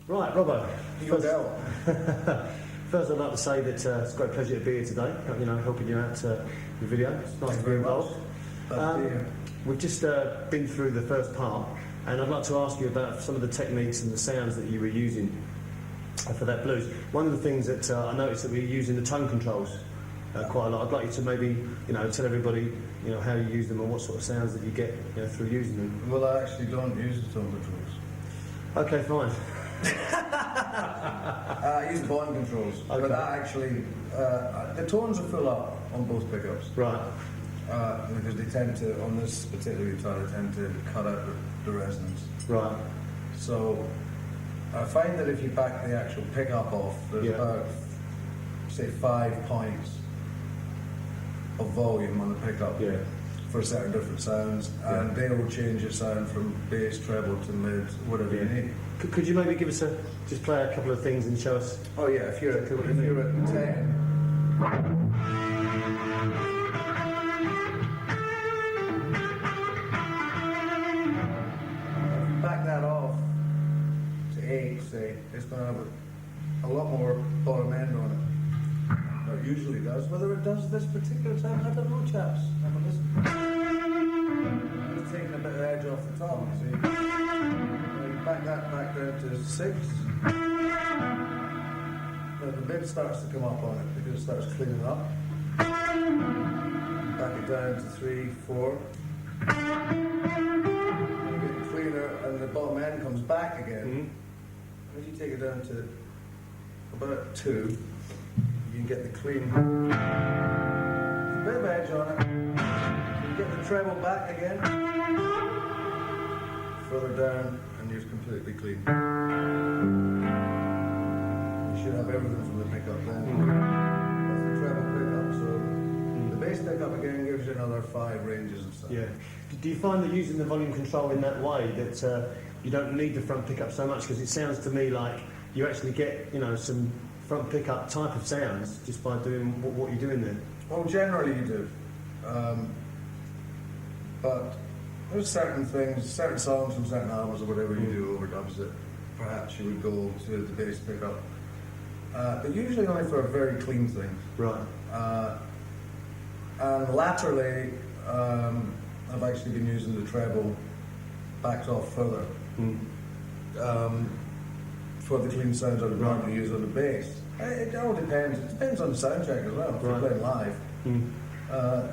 Right, Robbo. First, I'd like to say that it's a great pleasure to be here today, helping you out with the video. It's nice to be involved. We've just been through the first part, and I'd like to ask you about some of the techniques and the sounds that you were using for that blues. One of the things that I noticed that we were using the tone controls quite a lot. I'd like you to maybe, tell everybody, how you use them and what sort of sounds that you get through using them. Well, I actually don't use the tone controls. Okay, fine. I use the volume controls, okay. But actually, the tones are full up on both pickups. Right. Because they tend to, on this particular guitar, they tend to cut out the resonance. Right. So, I find that if you back the actual pickup off, there's about, say, 5 points of volume on the pickup for certain different sounds, and they will change your sound from bass, treble to mid, whatever you need. Could you maybe give us just play a couple of things and show us? Oh yeah, if you're at 10. Back that off to 8, say, it's going to have a lot more bottom end on it. Or it usually does. Whether it does this particular time, I don't know, chaps. Have a listen. It's taking a bit of edge off the top, see? Back that back down to 6. Now the mid starts to come up on it because it starts cleaning up. Back it down to 3, 4. Cleaner, and the bottom end comes back again. If you take it down to about 2, you can get the clean. There's a bit of edge on it. You get the treble back again. Further down, and you're completely clean. You should have everything from the pickup then. That's the treble pickup. So the bass pickup again gives you another 5 ranges and stuff. Yeah. Do you find that using the volume control in that way that you don't need the front pickup so much? Because it sounds to me like you actually get some front pickup type of sounds just by doing what you're doing there. Well, generally you do, but there's certain things, certain songs from certain albums or whatever you do overdubs that perhaps you would go to the bass pickup, but usually only for a very clean thing. Right. And laterally, I've actually been using the treble backed off further for the clean sounds I would normally use on the bass. It all depends. It depends on the sound check as well. If you're playing live,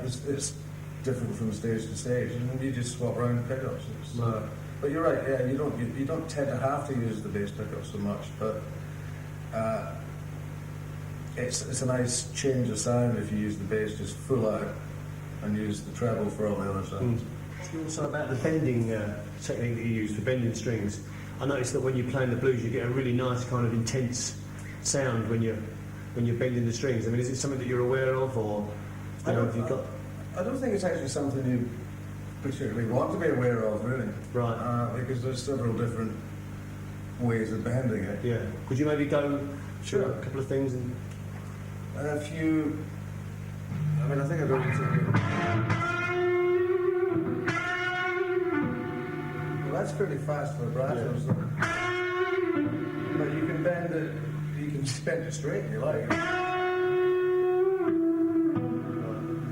it's different from stage to stage, and you just swap around the pickups. But you're right. Yeah, you don't tend to have to use the bass pickup so much, but it's a nice change of sound if you use the bass just full out and use the treble for all the other sounds. Also about the bending technique that you use for bending strings. I noticed that when you're playing the blues, you get a really nice kind of intense sound when you're bending the strings. I mean, is it something that you're aware of, or have you got? I don't think it's actually something you particularly want to be aware of, really. Right. Because there's several different ways of bending it. Yeah. Could you maybe go through a couple of things and? I think I'd already told you. Well, that's pretty fast for a brass or something. But you can bend it. You can just bend it straight if you like.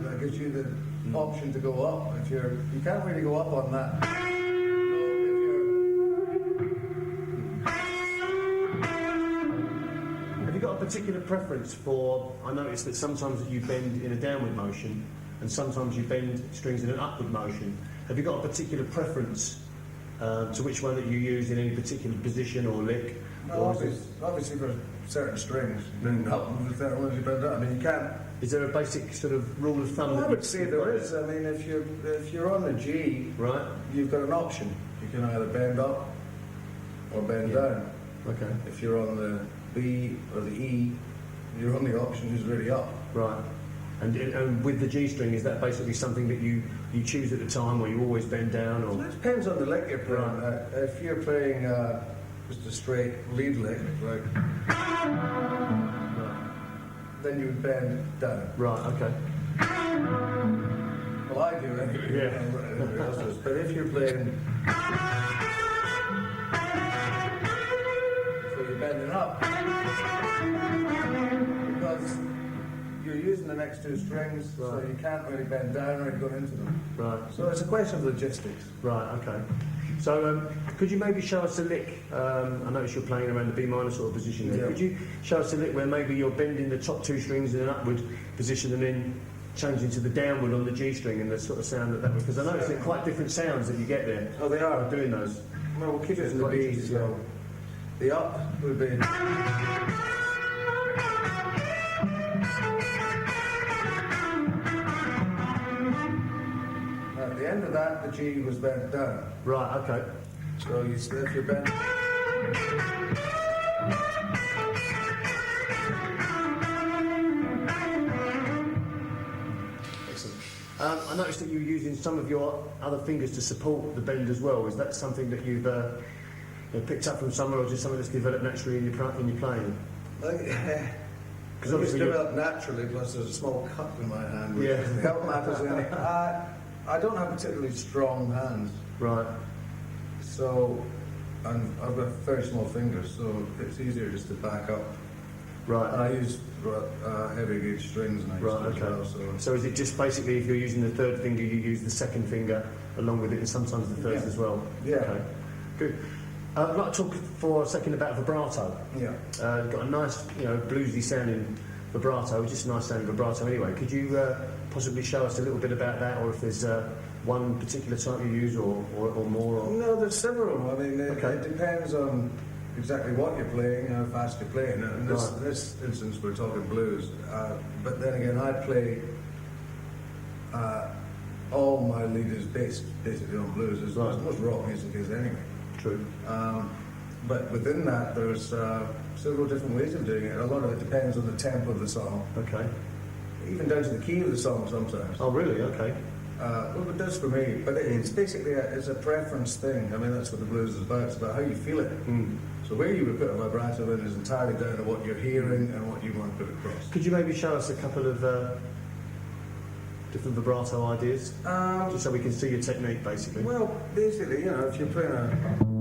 That gives you the option to go up. You can't really go up on that. Have you got a particular preference for? I noticed that sometimes you bend in a downward motion, and sometimes you bend strings in an upward motion. Have you got a particular preference to which one that you use in any particular position or lick? No, obviously for certain strings, you bend up, and for certain ones you bend up. I mean, you can't. Is there a basic sort of rule of thumb? Well, I would say there is. I mean, if you're on the G, right, you've got an option. You can either bend up or bend down. Okay. If you're on the B or the E, your only option is really up. Right. And with the G string, is that basically something that you choose at the time, or you always bend down? Or it depends on the lick you're playing. Right. If you're playing just a straight lead lick, right, then you would bend down. Right. Okay. Well, I do anyway. Yeah. Everybody else does. But if you're playing up. Because you're using the next two strings, so you can't really bend down or go into them. Right. So it's a question of logistics. Right, okay. So could you maybe show us a lick? I noticed you're playing around the B minor sort of position there. Yeah. Could you show us a lick where maybe you're bending the top two strings in an upward position and then changing to the downward on the G string and the sort of sound that would... Because I noticed they're quite different sounds that you get there. Oh, they are. Doing those. Well, we'll keep it in the B, so the up would be... At the end of that, the G was bent down. Right, okay. So you slip your bend. Excellent. I noticed that you're using some of your other fingers to support the bend as well. Is that something that you've picked up from somewhere, or just something that's developed naturally in your playing? Because obviously developed naturally, plus there's a small cut in my hand, which doesn't help matters any. I don't have particularly strong hands. Right. So, and I've got very small fingers, so it's easier just to back up. Right. And I use heavy gauge strings and I use as well. So is it just basically if you're using the third finger, you use the second finger along with it, and sometimes the first as well? Yeah. Okay. Good. I'd like to talk for a second about vibrato. Yeah. You've got a nice, bluesy sounding vibrato, just a nice sounding vibrato anyway. Could you possibly show us a little bit about that, or if there's one particular type you use or more? Or... No, there's several. I mean, it depends on exactly what you're playing, how fast you're playing. In this instance, we're talking blues. But then again, I play all my leaders based basically on blues, as most rock music is anyway. True. But within that, there's several different ways of doing it. A lot of it depends on the tempo of the song. Okay. Even down to the key of the song sometimes. Oh, really? Okay. Well, it does for me. But it's basically it's a preference thing. I mean, that's what the blues is about. It's about how you feel it. So where you would put a vibrato in is entirely down to what you're hearing and what you want to put across. Could you maybe show us a couple of different vibrato ideas? Just so we can see your technique, basically. Well, basically, if you're playing a...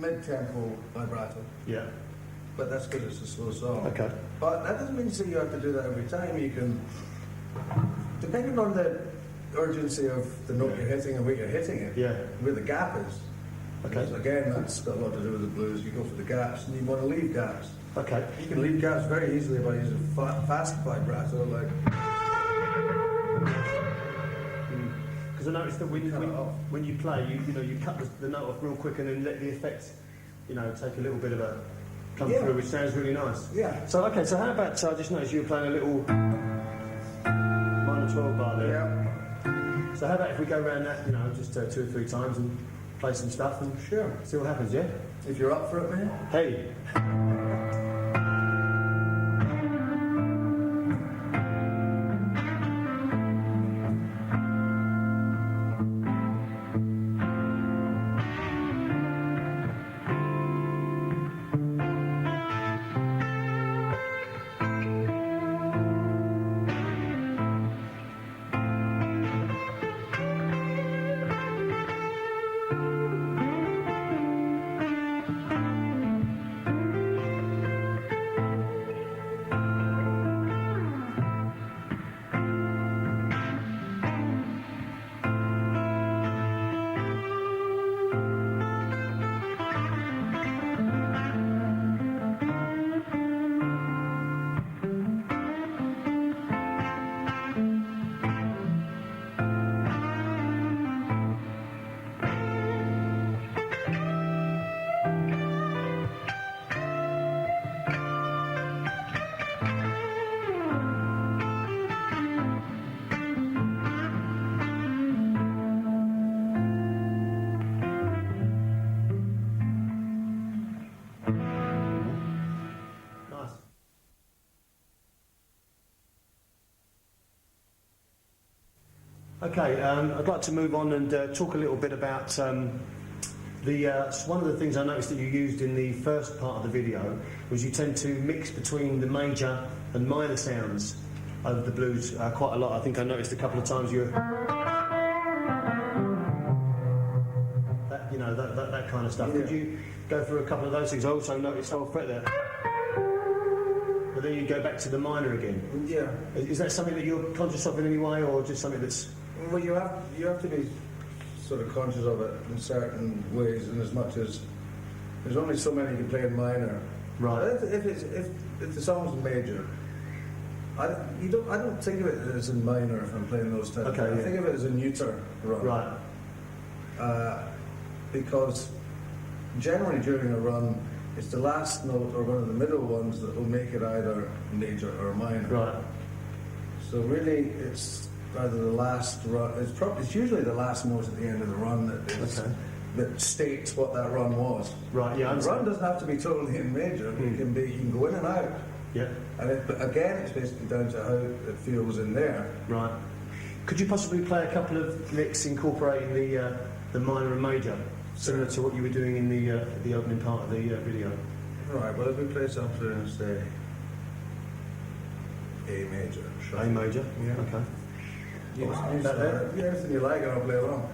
mid-tempo vibrato. Yeah. But that's because it's a slow song. Okay. But that doesn't mean to say you have to do that every time. You can, depending on the urgency of the note you're hitting and where you're hitting it, where the gap is. Okay. So again, that's got a lot to do with the blues. You go for the gaps, and you want to leave gaps. Okay. You can leave gaps very easily by using fast vibrato, like. Because I noticed that when you play, you cut the note off real quick and then let the effect, take a little bit of a come through, which sounds really nice. Yeah. So so how about I just noticed you were playing a little minor 12 bar there. Yeah. So how about if we go around that, just 2 or 3 times and play some stuff and see what happens, yeah? If you're up for it, man. Hey. Okay, I'd like to move on and talk a little bit about one of the things I noticed that you used in the first part of the video was you tend to mix between the major and minor sounds of the blues quite a lot. I think I noticed a couple of times that kind of stuff. Yeah. Could you go through a couple of those things? I also noticed whole fret there. But then you go back to the minor again. Yeah. Is that something that you're conscious of in any way, or just something that's... Well, you have to be sort of conscious of it in certain ways, and as much as there's only so many you can play in minor. Right. If the song's in major, I don't think of it as in minor if I'm playing those types. Okay, I think of it as a neuter run. Right. Because generally during a run, it's the last note or one of the middle ones that will make it either major or minor. Right. So really, it's either the last run. It's usually the last note at the end of the run that states what that run was. Right. Yeah. The run doesn't have to be totally in major. It can be. You can go in and out. Yeah. But again, it's basically down to how it feels in there. Right. Could you possibly play a couple of licks incorporating the minor and major, similar to what you were doing in the opening part of the video? Right. Well, if we play something and say A major. A major. Yeah. Okay. Anything you like, and I'll play along.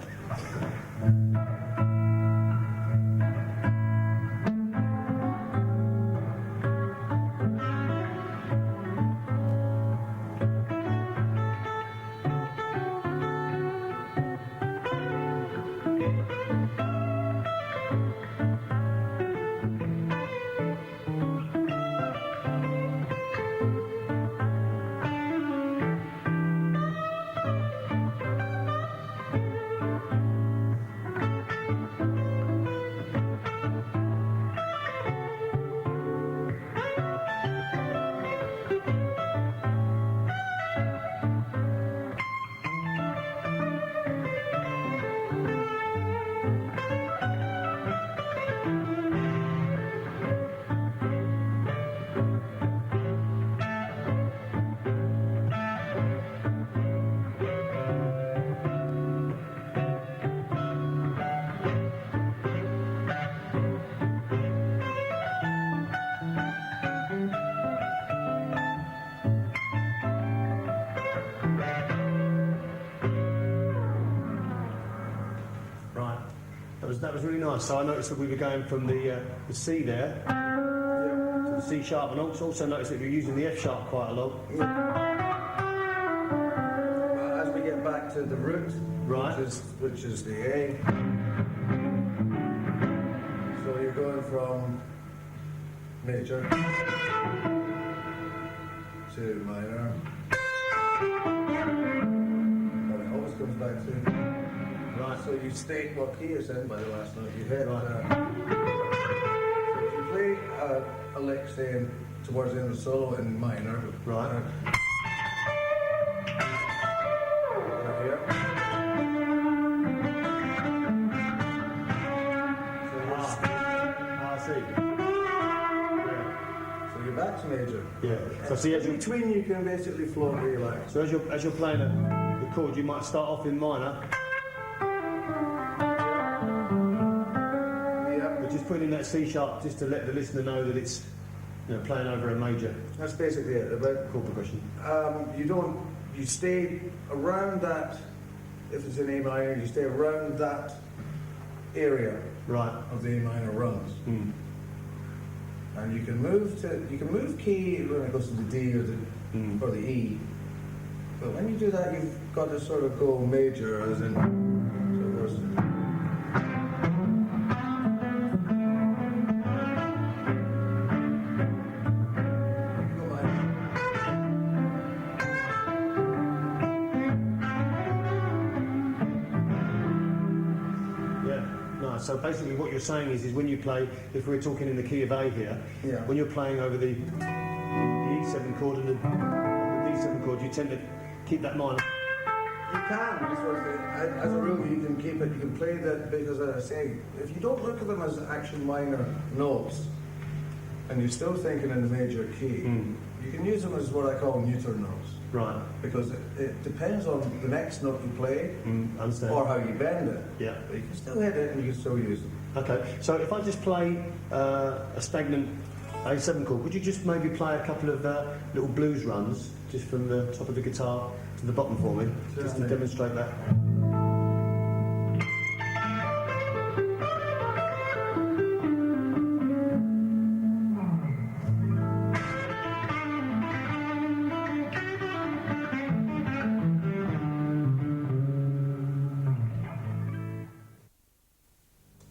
That was really nice. So I noticed that we were going from the C there to the C sharp, and also noticed that we were using the F sharp quite a lot. Well, as we get back to the root, right, which is the A, so you're going from major to minor, and it always comes back to. Right. So you state what key is in by the last note you hit. Right. So if you play a lick, say, towards the end of the solo in minor. Right. Here. I see. Yeah. So you're back to major. Yeah. So see, in between you can basically float and relax. So as you're playing the chord, you might start off in minor. Just putting in that C sharp just to let the listener know that it's playing over a major. That's basically it. About chord progression. You stay around that. If it's an A minor, you stay around that area of the A minor runs. Mm. And you can move key when it goes to the D or the E. But when you do that, you've got to sort of go major, as in. So it goes, So basically what you're saying is when you play, if we're talking in the key of A here, when you're playing over the E7 chord and the D7 chord, you tend to keep that minor. You can, as a rule, you can keep it, you can play that, because as I say, if you don't look at them as actual minor notes, and you're still thinking in the major key, You can use them as what I call neuter notes. Right. Because it depends on the next note you play Understand. or how you bend it. Yeah. But you can still hit it and you can still use them. Okay, so if I just play a stagnant A7 chord, would you just maybe play a couple of little blues runs just from the top of the guitar to the bottom for me, just to demonstrate that?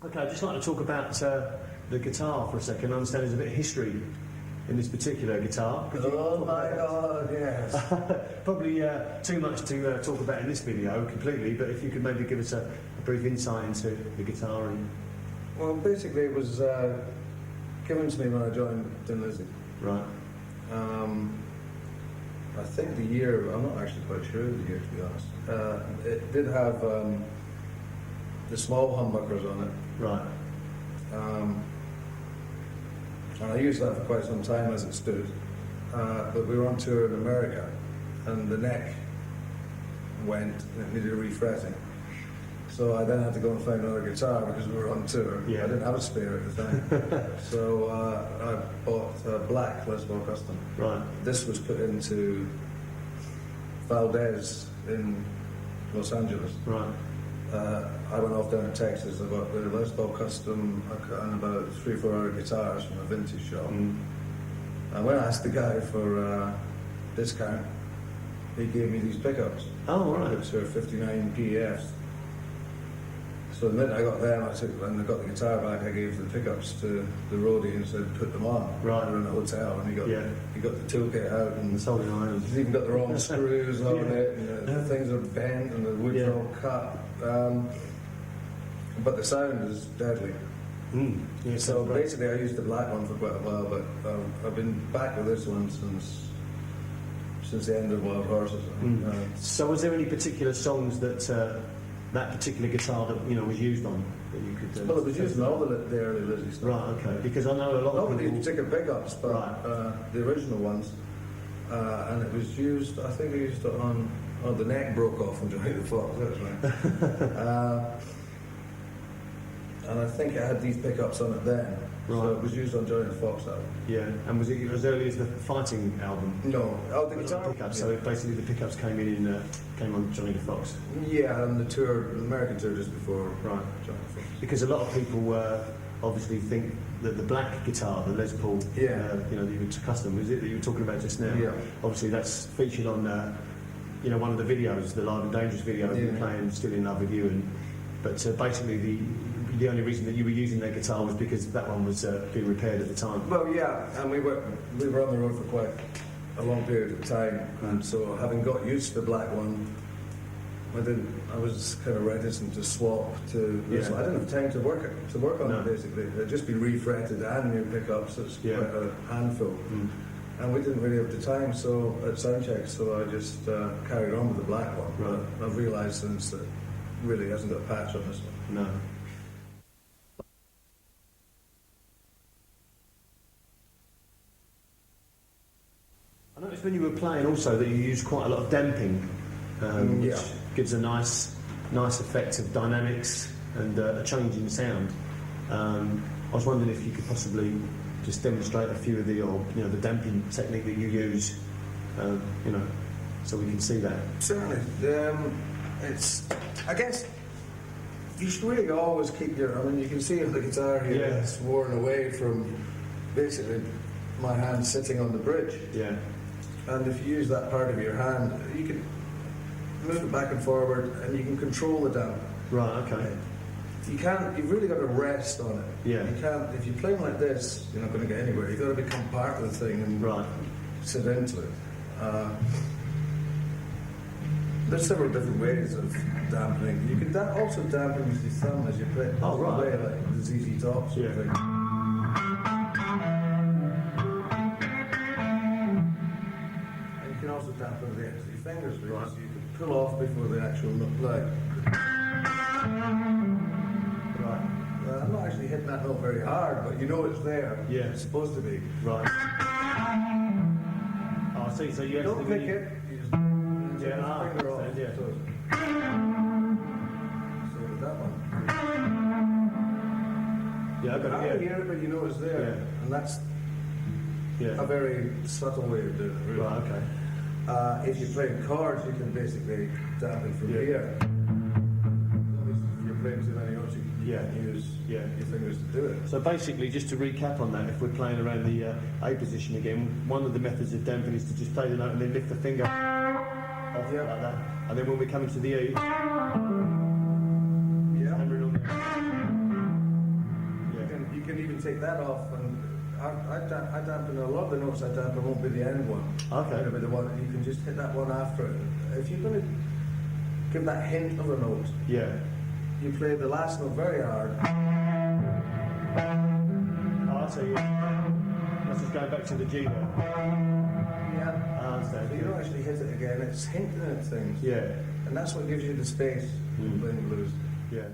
Okay, I'd just like to talk about the guitar for a second. I understand there's a bit of history in this particular guitar. Oh my God, yes. Probably too much to talk about in this video completely, but if you could maybe give us a brief insight into the guitar. Well, basically it was given to me when I joined Tin Lizzy. Right. I think the year, I'm not actually quite sure of the year, to be honest. It did have the small humbuckers on it. Right. And I used that for quite some time as it stood. But we were on tour in America, and the neck went and it needed a refretting. So I then had to go and find another guitar because we were on tour. Yeah. I didn't have a spare at the time. So I bought a black Les Paul Custom. Right. This was put into Valdez in Los Angeles. Right. I went off down to Texas. I got the Les Paul Custom and about 3 or 4 other guitars from a vintage shop. And when I asked the guy for a discount, he gave me these pickups. Oh, right. Which are 59 PEFs. So the minute I got them, and I got the guitar back, I gave the pickups to the roadie and said, put them on. Right. We were in a hotel, and he got the toolkit out, and The soldering iron. he's even got the wrong screws on it, and the things are bent, and the wood's all cut. But the sound is deadly. Yeah, So great. basically, I used the black one for quite a while, but I've been back with this one since the end of Wild Horses. So was there any particular songs that that particular guitar that was used on that you could? Well, it was used in all the early Lizzy stuff. Right. Okay. Because I know a lot Not of with these people. particular pickups, but the original ones. And it was used, I think I used it on, the neck broke off on Johnny the Fox, that's right. And I think it had these pickups on it then. Right. So it was used on Johnny the Fox album. Yeah. And was it as early as the Fighting album? No. Oh, the guitar Pickups. So basically the pickups came came on Johnny the Fox. Yeah, and the American tour just before Right. Johnny the Fox. Because a lot of people obviously think that the black guitar, the Les Paul, that you were custom, was it that you were talking about just now? Yeah. Obviously that's featured on one of the videos, the Live and Dangerous video, playing Still in Love with You. But basically the only reason that you were using that guitar was because that one was being repaired at the time. Well, yeah, and we were on the road for quite a long period of time, and so having got used to the black one, I was kind of reticent to swap to this one. I didn't have time to work on it basically. It had just been refretted and new pickups. It's quite a handful, and we didn't really have the time. So at soundcheck, so I just carried on with the black one. Right. But I've realised since that really hasn't got a patch on this one. No. I noticed when you were playing also that you used quite a lot of damping, which gives a nice effect of dynamics and a change in sound. I was wondering if you could possibly just demonstrate a few of the damping technique that you use, so we can see that. Certainly. I guess you should really always keep you can see on the guitar here, it's worn away from basically my hand sitting on the bridge. Yeah. And if you use that part of your hand, you can move it back and forward, and you can control the damp. Right. Okay. You've really got to rest on it. Yeah. You can't. If you're playing like this, you're not going to get anywhere. You've got to become part of the thing and sit into it. There's several different ways of dampening. You can also dampen with your thumb as you play. Oh, right. Play like the ZZ Top sort of thing. And you can also dampen with the ends of your fingers because you can pull off before the actual note. Right. I'm not actually hitting that note very hard, but you know it's there. Yeah. It's supposed to be. Right. see. So you don't actually pick it. You just yeah, finger off. yeah. So with that one. Yeah, I've got I it. can hear it, but you know it's there, and that's a very subtle way of doing it. Really. Right. Okay. If you're playing chords, you can basically dampen from here. Obviously, if you're playing too many notes, you can use your fingers to do it. So basically, just to recap on that, if we're playing around the A position again, one of the methods of damping is to just play the note and then lift the finger off like that. And then when we come into the E, hammering on there. You can even take that off, and I dampen a lot of the notes I dampen won't be the end one. Okay. But the one you can just hit that one after it. If you're going to give that hint of a note, you play the last note very hard. Oh, so let's just go back to the G there. Yeah. I understand. So you don't actually hit it again, it's hinting at things. Yeah. And that's what gives you the space in playing blues. Yeah.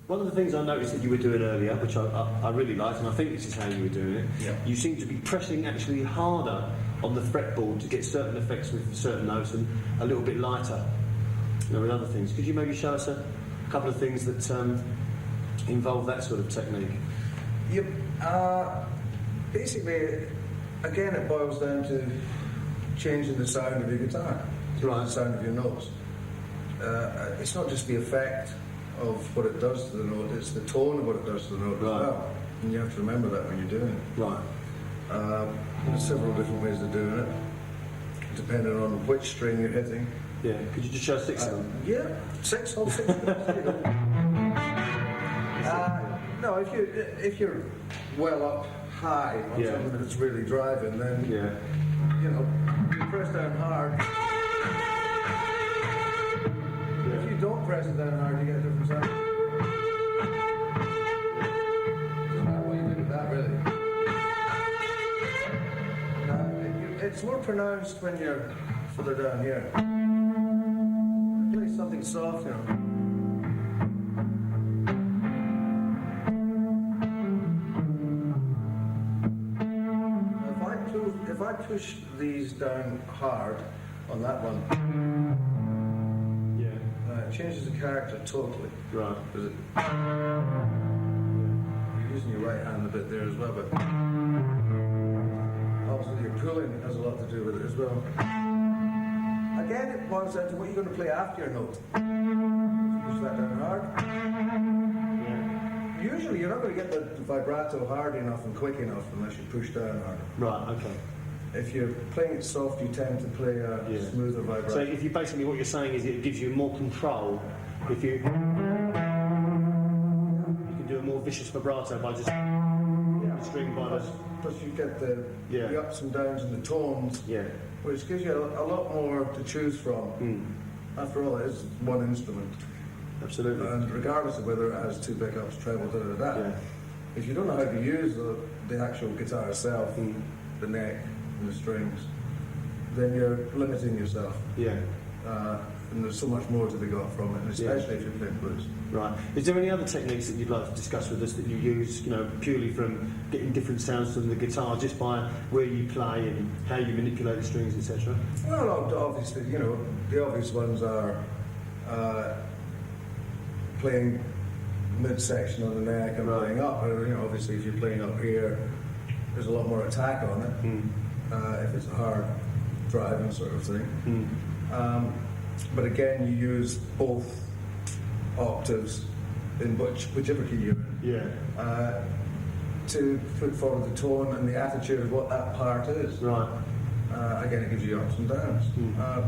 One of the things I noticed that you were doing earlier, which I really liked, and I think this is how you were doing it, you seem to be pressing actually harder on the fretboard to get certain effects with certain notes and a little bit lighter, with other things. Could you maybe show us a couple of things that involve that sort of technique? Yep. Basically, again, it boils down to changing the sound of your guitar, the sound of your notes. It's not just the effect of what it does to the note, it's the tone of what it does to the note as well. And you have to remember that when you're doing it. Right. There's several different ways of doing it, depending on which string you're hitting. Yeah. Could you just show 6 of them? Yeah, 6, hold 6. No, if you're well up high on something that's really driving, then you press down hard. If you don't press it down hard, you get a different sound. Doesn't matter what you do with that, really. It's more pronounced when you're further down here. Play something soft, If I push these down hard on that one, it changes the character totally. Right. Because you're using your right hand a bit there as well, but obviously your pulling has a lot to do with it as well. Again, it boils down to what you're going to play after your note. If you push that down hard, usually you're not going to get the vibrato hard enough and quick enough unless you push down hard. Right, okay. If you're playing it soft, you tend to play a smoother vibrato. So if you basically, what you're saying is it gives you more control. If you can do a more vicious vibrato by just the string by the... Plus you get the ups and downs and the tones, which gives you a lot more to choose from. After all, it is one instrument. Absolutely. And regardless of whether it has 2 pickups, treble, if you don't know how to use the actual guitar itself, the neck and the strings, then you're limiting yourself. And there's so much more to be got from it, and especially if you're playing blues. Right. Is there any other techniques that you'd like to discuss with us that you use, purely from getting different sounds from the guitar, just by where you play and how you manipulate the strings, etc.? Well, obviously, the obvious ones are playing midsection on the neck and playing up. Obviously, if you're playing up here, there's a lot more attack on it. If it's a hard driving sort of thing. But again, you use both octaves in whichever key you're in to put forward the tone and the attitude of what that part is. Right. Again, it gives you ups and downs.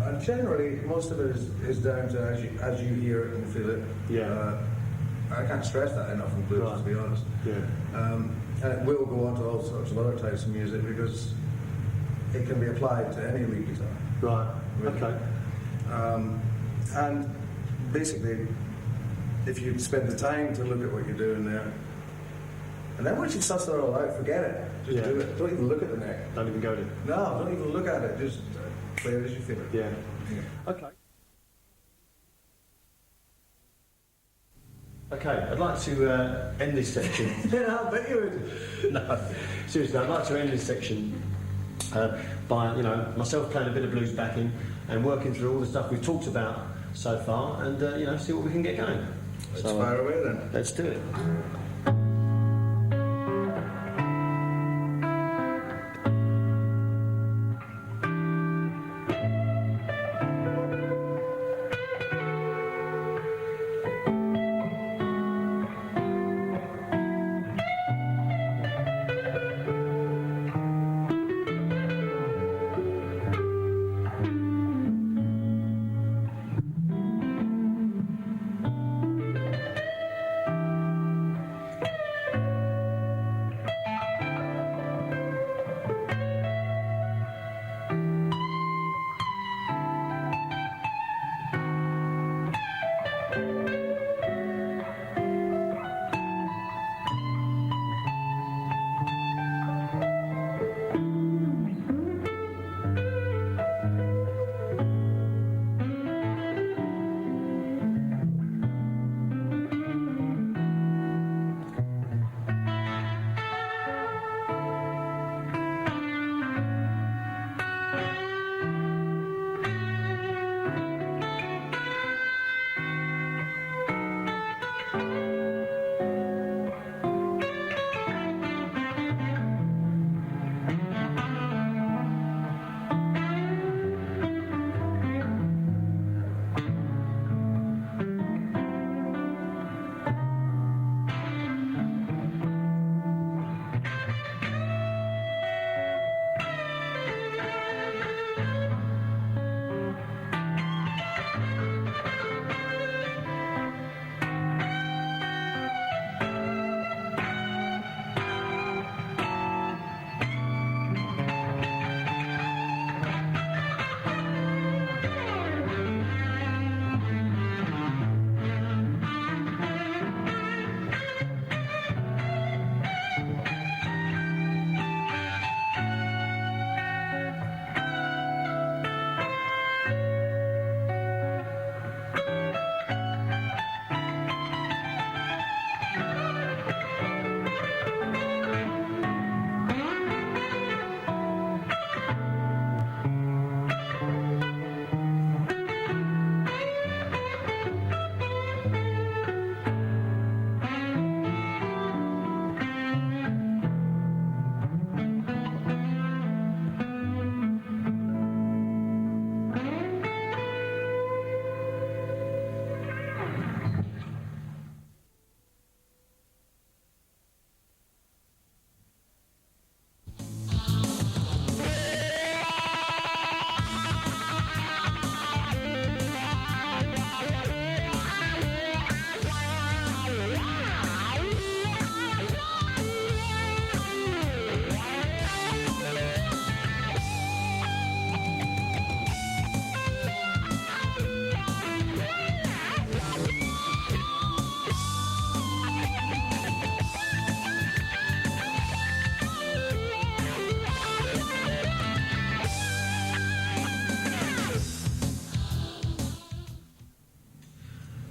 And generally, most of it is down to as you hear it and feel it. I can't stress that enough in blues, to be honest. And it will go on to all sorts of other types of music because it can be applied to any lead guitar. Right. Really. Okay. And basically, if you spend the time to look at what you're doing there, and then once you suss it all out, forget it. Just do it. Don't even look at the neck. Don't even go there. No, don't even look at it. Just play it as you feel it. Okay. Okay, I'd like to end this section. Yeah, I bet you would. No, seriously, I'd like to end this section by, you know, myself playing a bit of blues backing and working through all the stuff we've talked about so far, and you know, see what we can get going. Let's fire away then. Let's do it.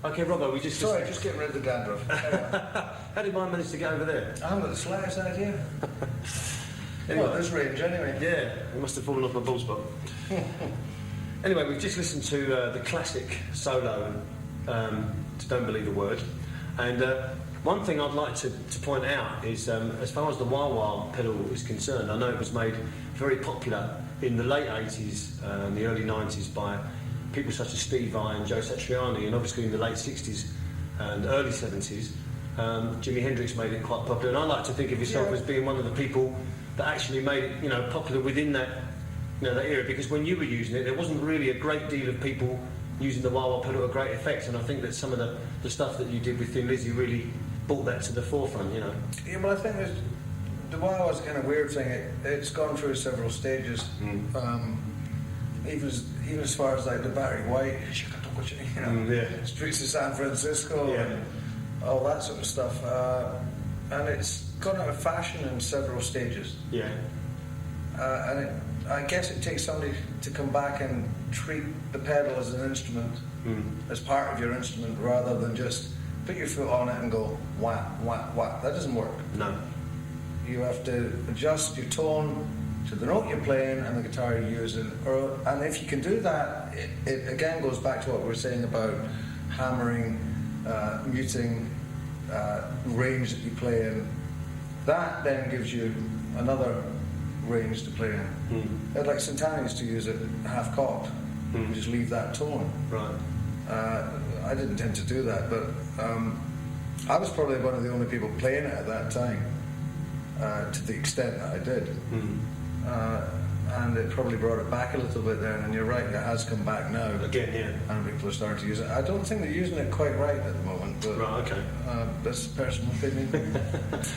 Okay, Robbo, we just... Sorry, just getting rid of the dandruff. How did mine manage to get over there? I haven't got the slightest idea. Anyway, Well, there's range anyway. yeah, it must have fallen off my ball spot. Anyway, we've just listened to the classic solo, Don't Believe a Word. And one thing I'd like to point out is, as far as the wah-wah pedal is concerned, I know it was made very popular in the late 80s and the early 90s by people such as Steve Vai and Joe Satriani, and obviously in the late 60s and early 70s, Jimi Hendrix made it quite popular. And I like to think of yourself as being one of the people that actually made it, you know, popular within that, you know, that era. Because when you were using it, there wasn't really a great deal of people using the wah-wah pedal to great effect. And I think that some of the stuff that you did with Thin Lizzy really brought that to the forefront, you know. Yeah, well, I think the wah-wah is a kind of weird thing. It's gone through several stages. Even as far as like the Barry White, you know, Streets of San Francisco, and all that sort of stuff. And it's gone out of fashion in several stages. Yeah. And I guess it takes somebody to come back and treat the pedal as an instrument, as part of your instrument, rather than just put your foot on it and go whack, whack, whack. That doesn't work. No. You have to adjust your tone to the note you're playing and the guitar you're using. And if you can do that, it again goes back to what we were saying about hammering, muting, range that you play in. That then gives you another range to play in. Like Santana used to use it half cocked. You just leave that tone. Right. I didn't tend to do that, but I was probably one of the only people playing it at that time, to the extent that I did. And it probably brought it back a little bit there, and you're right, it has come back now. Again, yeah. And people are starting to use it. I don't think they're using it quite right at the moment, but right, okay. That's a personal opinion.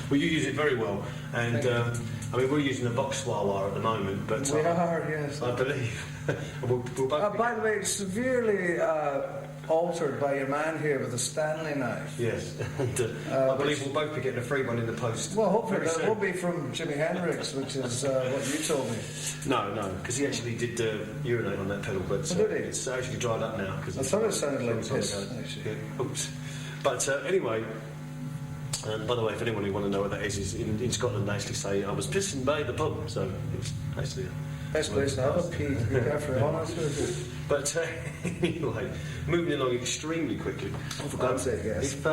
Well, you use it very well, and I mean, we're using a Vox wah-wah at the moment, but we are, yes. I believe. we'll both By the way, it's severely altered by your man here with a Stanley knife. Yes, and I believe we'll both be getting a free one in the post. Well, hopefully that won't be from Jimi Hendrix, which is what you told me. No, because he actually did urinate on that pedal, but did he? It's actually dried up now. I thought it sounded like piss, actually. Yeah. Oops. But anyway, and by the way, if anyone who want to know what that is in Scotland they actually say I was pissing by the pub, so it's actually best place to have a pee, to be perfectly honest with you. But anyway, moving along extremely quickly. For God's sake, yes. If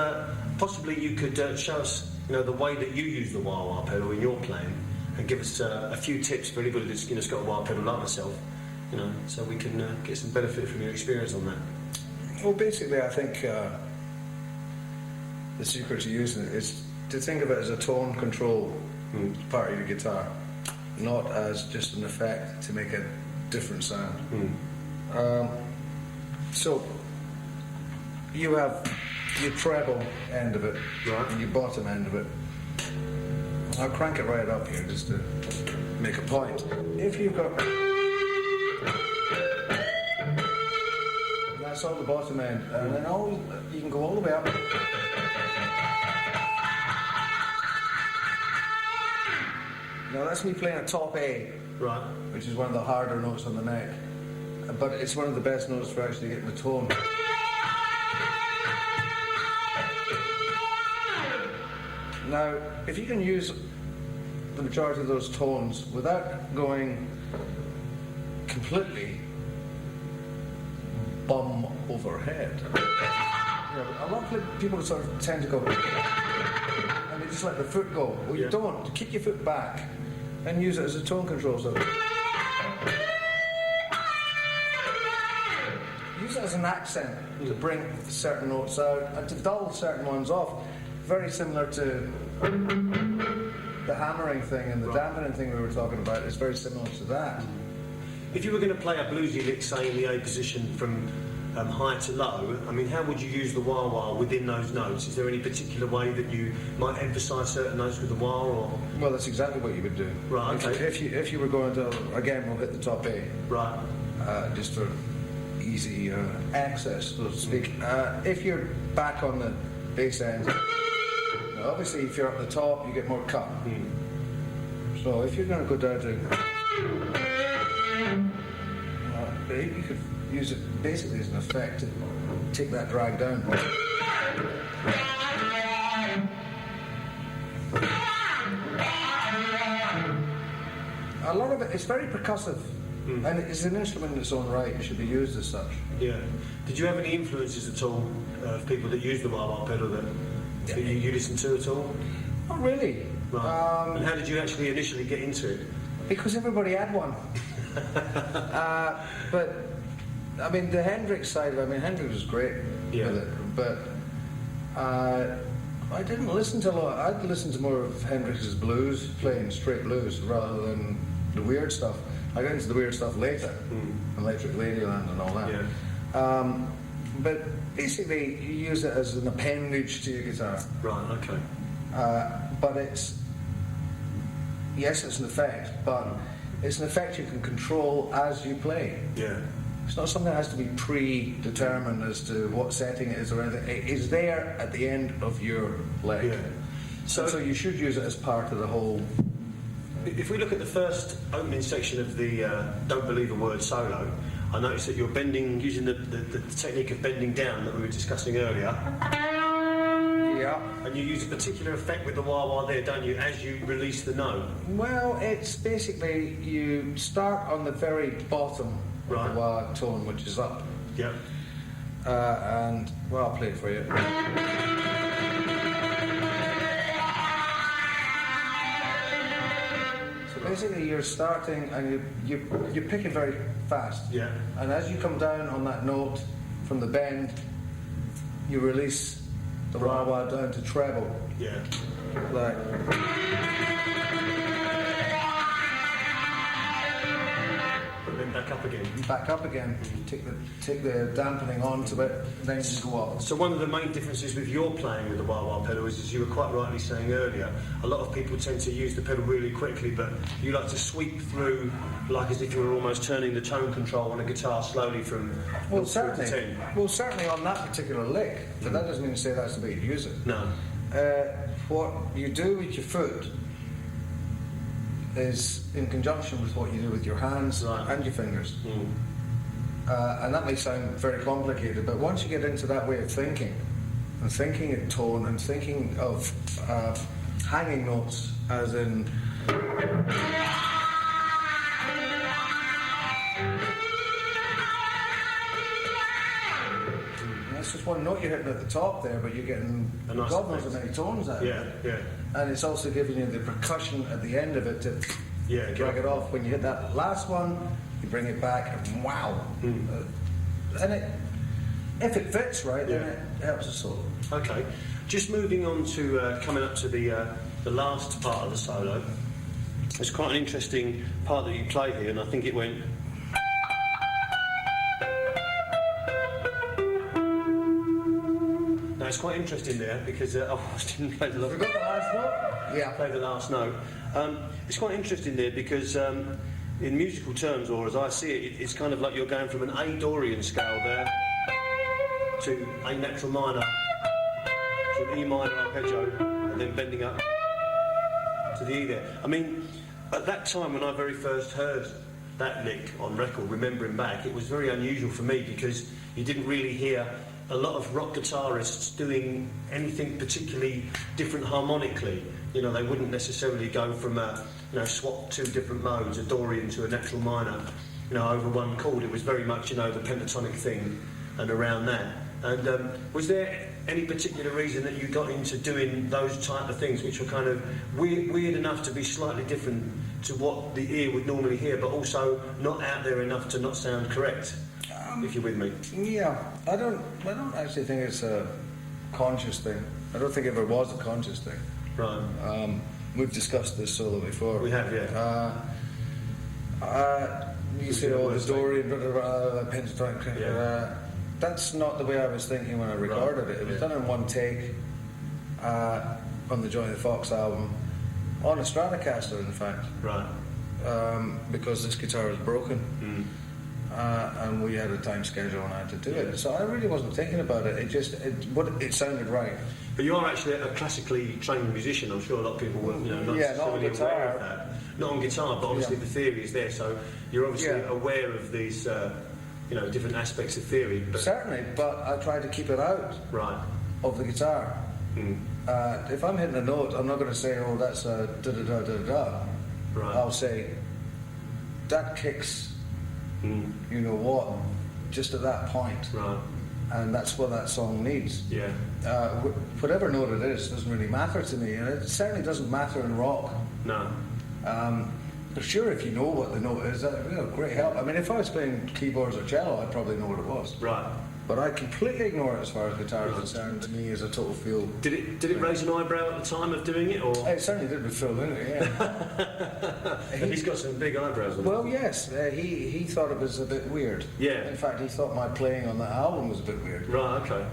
possibly you could show us, the way that you use the wah-wah pedal in your playing, and give us a few tips for anybody that's got a wah pedal like myself, so we can get some benefit from your experience on that. Well, basically, I think the secret to using it is to think of it as a tone control part of your guitar, not as just an effect to make a different sound. So you have your treble end of it, right, and your bottom end of it. I'll crank it right up here just to make a point. If you've got... That's all the bottom end, and then you can go all the way up. Now that's me playing a top A, right, which is one of the harder notes on the neck, but it's one of the best notes for actually getting the tone. Now, if you can use the majority of those tones without going completely bum overhead, a lot of people sort of tend to go and they just let the foot go. Well, you don't. Kick your foot back and use it as a tone control. So use it as an accent to bring certain notes out and to dull certain ones off. Very similar to the hammering thing and the dampening thing we were talking about. It's very similar to that. If you were going to play a bluesy lick, say in the A position from high to low, I mean, how would you use the wah-wah within those notes? Is there any particular way that you might emphasise certain notes with the wah, or...? Well, that's exactly what you would do. Right, okay. If you were going to, again, we'll hit the top A. Right. Just for easy access, so to speak. If you're back on the bass end, obviously if you're up the top, you get more cut. So if you're going to go down to... you could use it basically as an effect to take that drag down. A lot of it's very percussive, and it's an instrument in its own right. It should be used as such. Yeah. Did you have any influences at all of people that use the wah-wah pedal that you listen to at all? Not really. Right. And how did you actually initially get into it? Because everybody had one. But I mean, the Hendrix side of it, Hendrix was great with it, but I didn't listen to a lot. I'd listen to more of Hendrix's blues, playing straight blues, rather than the weird stuff. I got into the weird stuff later, Electric Ladyland and all that. Yeah. But basically, you use it as an appendage to your guitar. Right, okay. But it's an effect, but it's an effect you can control as you play. Yeah. It's not something that has to be predetermined as to what setting it is or anything. It is there at the end of your leg. Yeah. So you should use it as part of the whole. If we look at the first opening section of the Don't Believe a Word solo, I noticed that you're bending, using the technique of bending down that we were discussing earlier. Yeah. And you use a particular effect with the wah-wah there, don't you, as you release the note? Well, it's basically you start on the very bottom of the wah tone, which is up. Yep. And, well, I'll play it for you. So basically you're starting and you pick it very fast. Yeah. And as you come down on that note from the bend, you release the wah-wah down to treble. Yeah. Like... Then back up again. Back up again. Take the dampening onto it, then you go up. So one of the main differences with your playing with the wah-wah pedal is, as you were quite rightly saying earlier, a lot of people tend to use the pedal really quickly, but you like to sweep through like as if you were almost turning the tone control on a guitar slowly from 0 to 10. Well, certainly on that particular lick, but that doesn't mean to say that's the way you use it. No. What you do with your foot is in conjunction with what you do with your hands and your fingers. And that may sound very complicated, but once you get into that way of thinking, and thinking in tone, and thinking of hanging notes, as in... That's just one note you're hitting at the top there, but you're getting nice God knows how many tones out of it. Yeah. And it's also giving you the percussion at the end of it to drag it off. When you hit that last one, you bring it back, and wow. And if it fits right, then it helps the solo. Okay. Just moving on to coming up to the last part of the solo. It's quite an interesting part that you play here, and I think it went... Now, it's quite interesting there because I didn't play the last note. Forgot the last note? Yeah. Play the last note. It's quite interesting there because in musical terms, or as I see it, it's kind of like you're going from an A Dorian scale there to A natural minor to an E minor arpeggio and then bending up to the E there. I mean, at that time when I very first heard that lick on record, remembering back, it was very unusual for me because you didn't really hear a lot of rock guitarists doing anything particularly different harmonically. You know, they wouldn't necessarily go from swap 2 different modes, a Dorian to a natural minor, over one chord. It was very much, the pentatonic thing and around that. And was there any particular reason that you got into doing those type of things, which were kind of weird enough to be slightly different to what the ear would normally hear, but also not out there enough to not sound correct? If you're with me. Yeah, I don't actually think it's a conscious thing. I don't think it ever was a conscious thing. Right. We've discussed this solo before. We have, yeah. You say, the Dorian, pentatonic. Yeah. That's not the way I was thinking when I recorded it. It was done in one take on the Johnny the Fox album, on a Stratocaster, in fact. Right. Because this guitar was broken. And we had a time schedule and I had to do it. So I really wasn't thinking about it. It sounded right. But you are actually a classically trained musician. I'm sure a lot of people were not necessarily aware of that. Not on guitar, but obviously the theory is there. So you're obviously aware of these, different aspects of theory. But certainly, but I try to keep it out of the guitar. If I'm hitting a note, I'm not going to say, "Oh, that's a da da da da da." Right. I'll say that kicks. You know what? Just at that point, and that's what that song needs. Yeah. Whatever note it is doesn't really matter to me, and it certainly doesn't matter in rock. No. For sure, if you know what the note is, that would be great help. I mean, if I was playing keyboards or cello, I'd probably know what it was. Right. But I completely ignore it as far as guitar is concerned. To me, as a total field. Did it raise an eyebrow at the time of doing it, or? It certainly did with Phil, didn't it? Yeah. He's got some big eyebrows. Well, yes. He thought it was a bit weird. Yeah. In fact, he thought my playing on that album was a bit weird. Right. Okay.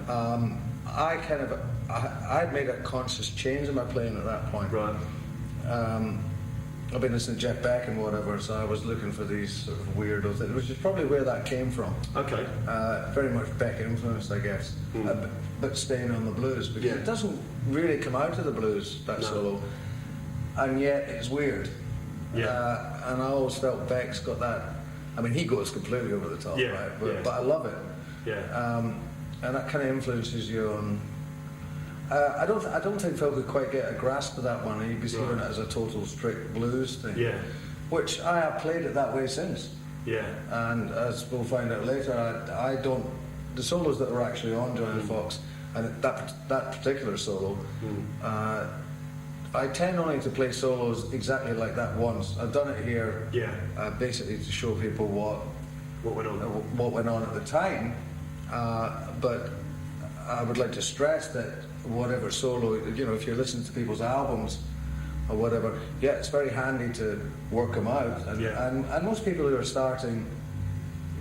I'd made a conscious change in my playing at that point. Right. I've been listening to Jeff Beck and whatever, so I was looking for these sort of weirdo things, which is probably where that came from. Okay. Very much Beck influenced, I guess, but staying on the blues, because it doesn't really come out of the blues, that solo, and yet it's weird. Yeah. And I always felt Beck's got that. I mean, he goes completely over the top, right? But I love it. Yeah. And that kind of influences you on I don't think Phil could quite get a grasp of that one. He'd be seeing it as a total strict blues thing. Yeah. Which I have played it that way since. Yeah. And as we'll find out later, I don't. The solos that are actually on Johnny Fox, and that particular solo, I tend only to play solos exactly like that once. I've done it here, basically to show people what went on at the time. But I would like to stress that whatever solo, you know, if you're listening to people's albums or whatever, it's very handy to work them out. And most people who are starting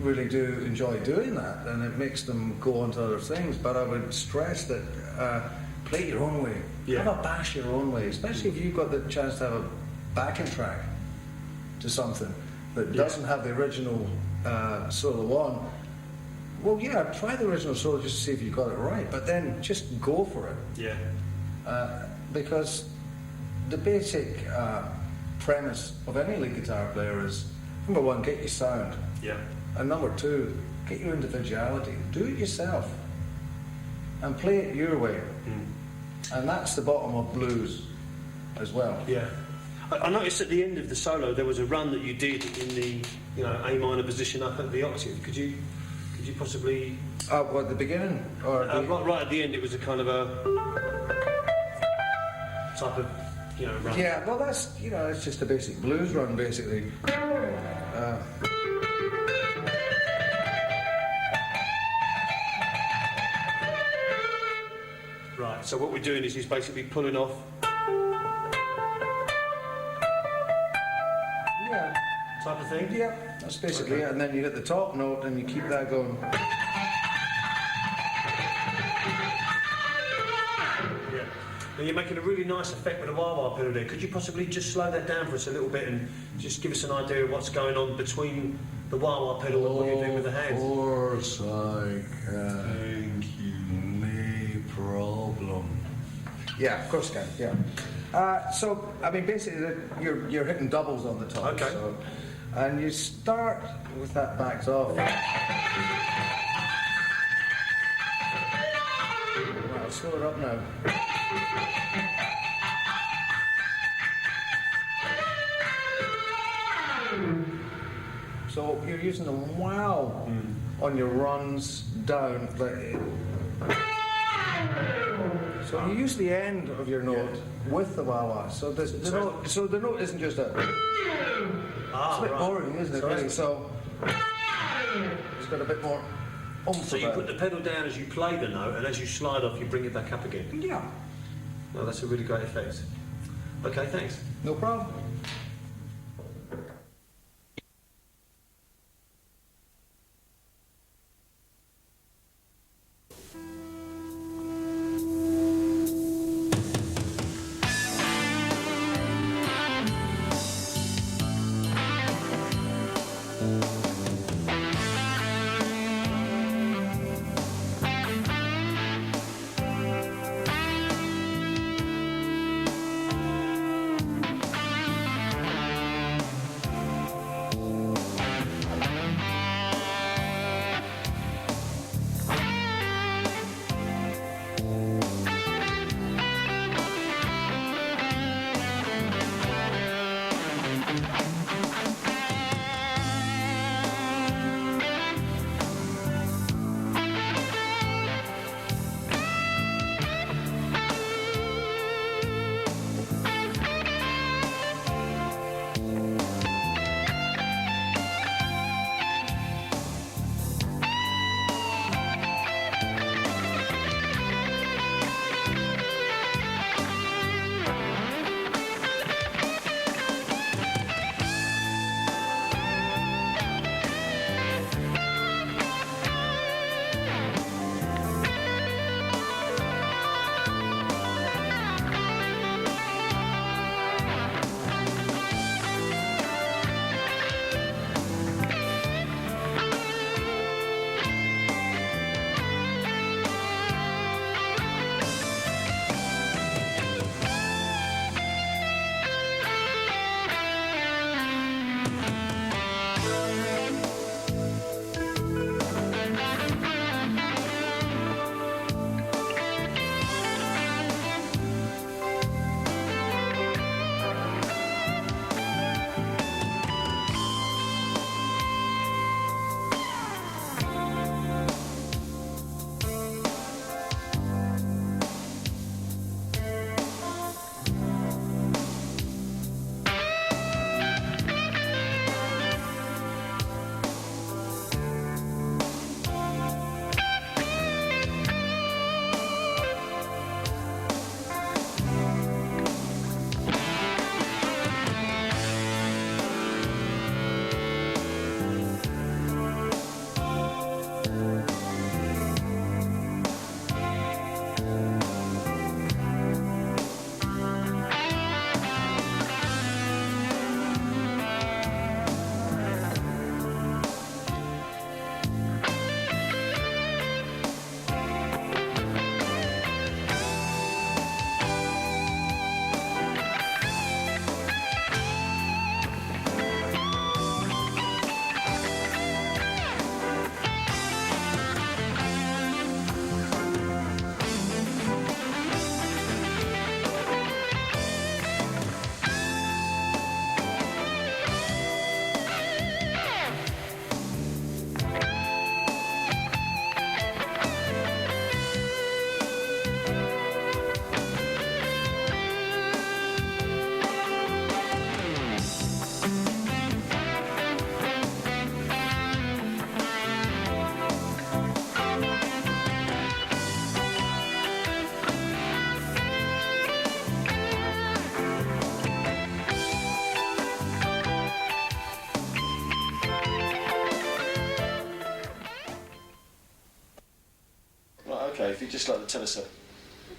really do enjoy doing that, and it makes them go on to other things. But I would stress that play your own way. Have a bash your own way, especially if you've got the chance to have a backing track to something that doesn't have the original solo on. Well, try the original solo just to see if you got it right, but then just go for it. Yeah. Because the basic premise of any lead guitar player is, number one, get your sound. Yeah. And number two, get your individuality. Do it yourself. And play it your way. And that's the bottom of blues as well. Yeah. I noticed at the end of the solo there was a run that you did in the A minor position up at the octave. Could you possibly... At the beginning? Or right at the end it was a kind of a type of run. Yeah, well that's, it's just a basic blues run basically. Right, so what we're doing is he's basically pulling off. Yeah. Type of thing? Yeah, that's basically it. And then you hit the top note and you keep that going. Yeah. Now you're making a really nice effect with the wah-wah pedal there. Could you possibly just slow that down for us a little bit and just give us an idea of what's going on between the wah-wah pedal and what you're doing with the hands? Of course I can. Thank you. Problem. Yeah, of course you can. Yeah. So I mean, basically, you're hitting doubles on the top. Okay. So, and you start with that backed off. Right, I'll slow it up now. So you're using the wow on your runs down. So you use the end of your note with the wah-wah. So the note isn't just a... it's a bit boring, isn't it, really? So it's got a bit more oomph. So you put the pedal down as you play the note, and as you slide off, you bring it back up again? Yeah. No, that's a really great effect. Okay, thanks. No problem. Okay, if you'd just like to tell us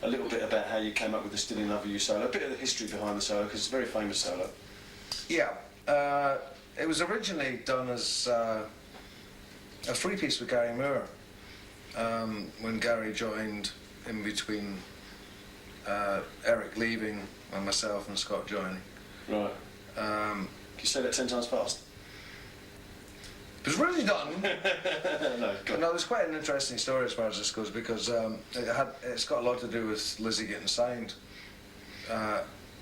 a little bit about how you came up with the Still in Love with You solo, a bit of the history behind the solo, because it's a very famous solo. Yeah, it was originally done as a three-piece with Gary Moore, when Gary joined in between Eric leaving and myself and Scott joining. Right. Can you say that 10 times fast? It was really done. No, There's quite an interesting story as far as this goes, because it's got a lot to do with Lizzie getting signed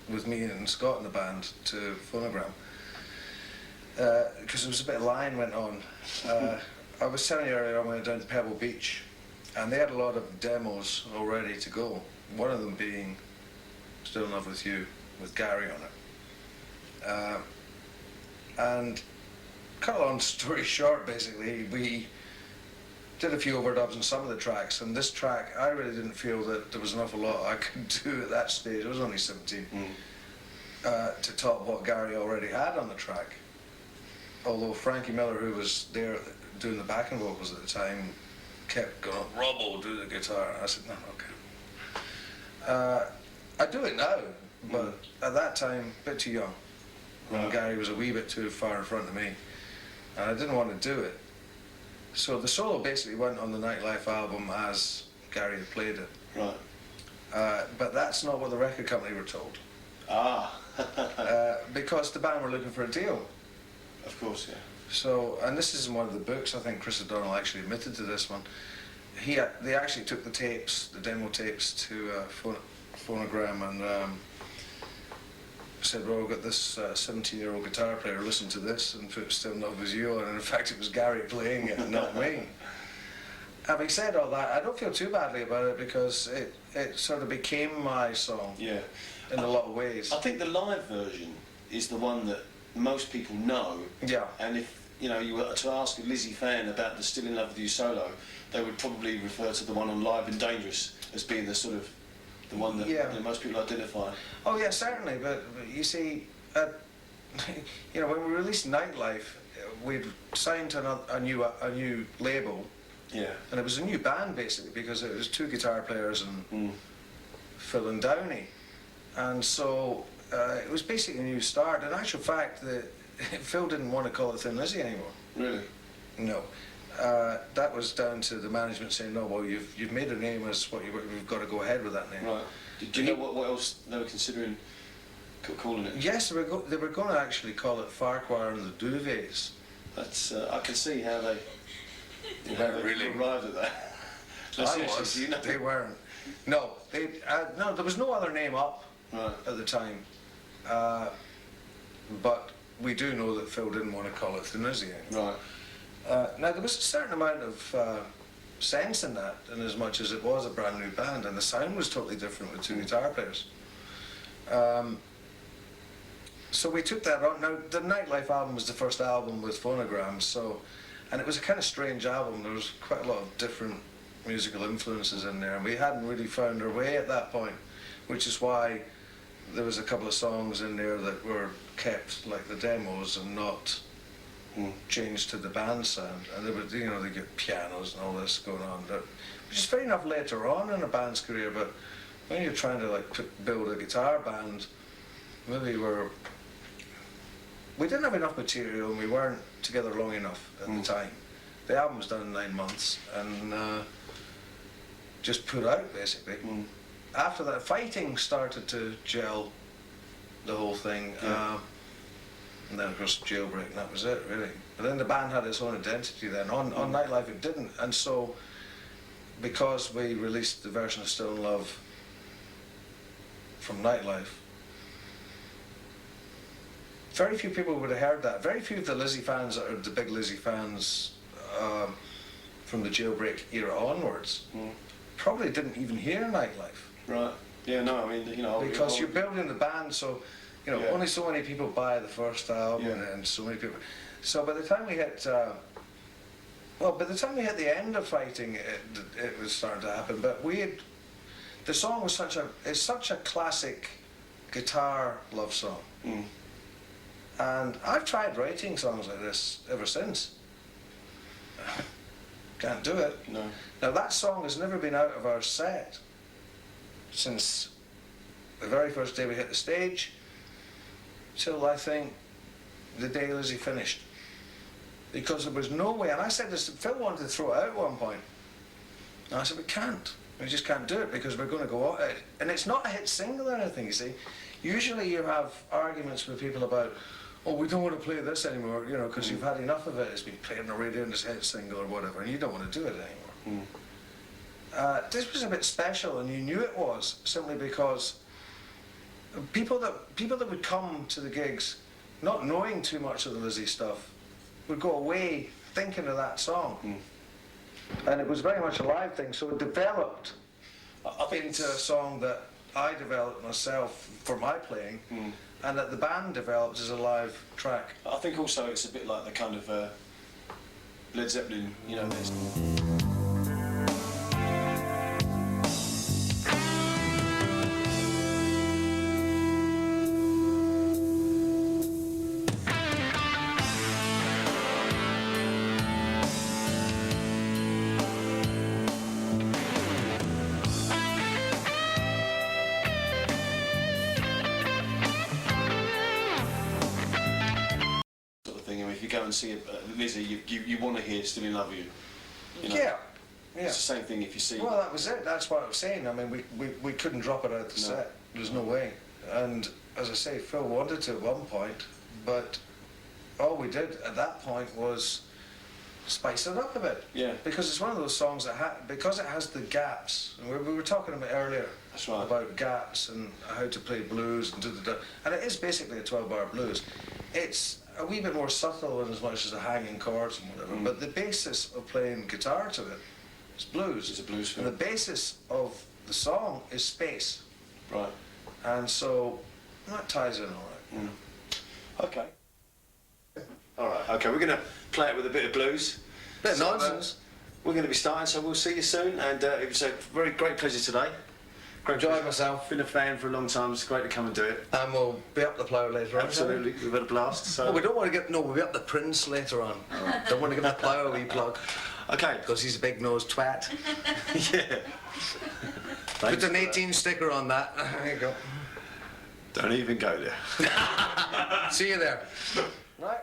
with me and Scott in the band to Phonogram, because there was a bit of line went on. I was telling you earlier, I went down to Pebble Beach, and they had a lot of demos all ready to go. One of them being Still in Love with You, with Gary on it. And cut a long story short, basically, we did a few overdubs on some of the tracks, and this track, I really didn't feel that there was an awful lot I could do at that stage. I was only 17, to top what Gary already had on the track. Although Frankie Miller, who was there doing the backing vocals at the time, kept going, "Rob will do the guitar." I said, "No, okay." I do it now, but at that time, a bit too young. When Gary was a wee bit too far in front of me, and I didn't want to do it. So the solo basically went on the Nightlife album as Gary had played it. Right. But that's not what the record company were told. Ah. Because the band were looking for a deal. Of course, yeah. So, and this is in one of the books, I think Chris O'Donnell actually admitted to this one. They actually took the tapes, the demo tapes, to Phonogram and said, "Well, we've got this 17-year-old guitar player, listen to this," and put Still in Love with You on, and in fact it was Gary playing it and not me. Having said all that, I don't feel too badly about it, because it sort of became my song. Yeah. In a lot of ways. I think the live version is the one that most people know. Yeah. And if you were to ask a Lizzie fan about the Still in Love with You solo, they would probably refer to the one on Live and Dangerous as being the sort of the one that most people identify. Oh yeah, certainly. But you see, when we released Nightlife, we'd signed to a new label. Yeah. And it was a new band basically, because it was two guitar players and Phil and Downey, and so it was basically a new start. In actual fact, Phil didn't want to call it Thin Lizzy anymore. Really? No. That was down to the management saying, "No, well, you've made a name as what we've got to go ahead with that name." Right. Do you know what else they were considering calling it? Yes, they were going to actually call it Farquhar and the Duvets. That's I can see how they really arrived at that. They weren't. No, no, there was no other name up at the time. But we do know that Phil didn't want to call it Thin Lizzy anymore. Right. Now, there was a certain amount of sense in that, in as much as it was a brand new band, and the sound was totally different with two guitar players. So we took that on. Now, the Nightlife album was the first album with phonograms, and it was a kind of strange album. There was quite a lot of different musical influences in there, and we hadn't really found our way at that point, which is why there was a couple of songs in there that were kept like the demos and not changed to the band sound. And they would, they get pianos and all this going on, which is fair enough later on in a band's career. But when you're trying to build a guitar band, maybe we didn't have enough material, and we weren't together long enough at the time. The album was done in 9 months, and just put out basically. After that, fighting started to gel the whole thing, and then of course Jailbreak, and that was it really. But then the band had its own identity then. On Nightlife it didn't, and so because we released the version of Still in Love from Nightlife, very few people would have heard that. Very few of the Lizzie fans that are the big Lizzie fans from the Jailbreak era onwards probably didn't even hear Nightlife. Right. Yeah, no, I mean, because you're building the band, so, only so many people buy the first album, and so many people. So by the time we hit, the end of Fighting, it was starting to happen. But the song was such a classic guitar love song. And I've tried writing songs like this ever since. Can't do it. No. Now that song has never been out of our set since the very first day we hit the stage till I think the day Lizzie finished. Because there was no way, and I said this, Phil wanted to throw it out at one point. And I said, we can't. We just can't do it because we're going to go out. And it's not a hit single or anything, you see. Usually you have arguments with people about, oh, we don't want to play this anymore, you know, because you've had enough of it. It's been played on the radio and it's a hit single or whatever, and you don't want to do it anymore. This was a bit special, and you knew it was, simply because people that would come to the gigs, not knowing too much of the Lizzie stuff, would go away thinking of that song. And it was very much a live thing, so it developed into a song that I developed myself for my playing, and that the band developed as a live track. I think also it's a bit like the kind of Led Zeppelin, you know, there's... If you go and see Lizzie, you want to hear Still in Love With You. You know? Yeah. It's the same thing if you see... Well, that was it. That's what I was saying. I mean, we couldn't drop it out the set. There's no way. And as I say, Phil wanted to at one point, but all we did at that point was spice it up a bit. Yeah. Because it's one of those songs that because it has the gaps. And we were talking about earlier. That's right. About gaps and how to play blues and and it is basically a 12-bar blues. It's a wee bit more subtle in as much as the hanging chords and whatever, but the basis of playing guitar to it is blues. It's a blues film. And the basis of the song is space. Right. And so that ties in all right. Okay. All right. Okay, we're going to play it with a bit of blues. Bit of nonsense. We're going to be starting, so we'll see you soon. And it was a very great pleasure today. Enjoyed myself. Been a fan for a long time. It's great to come and do it. And we'll be up the plough later on. Absolutely. We've had a blast. So. Well, we don't want to we'll be up the Prince later on. Don't want to give the plough a wee plug. Okay. Because he's a big-nosed twat. Yeah. Put an 18 sticker on that. There you go. Don't even go there. See you there. Right.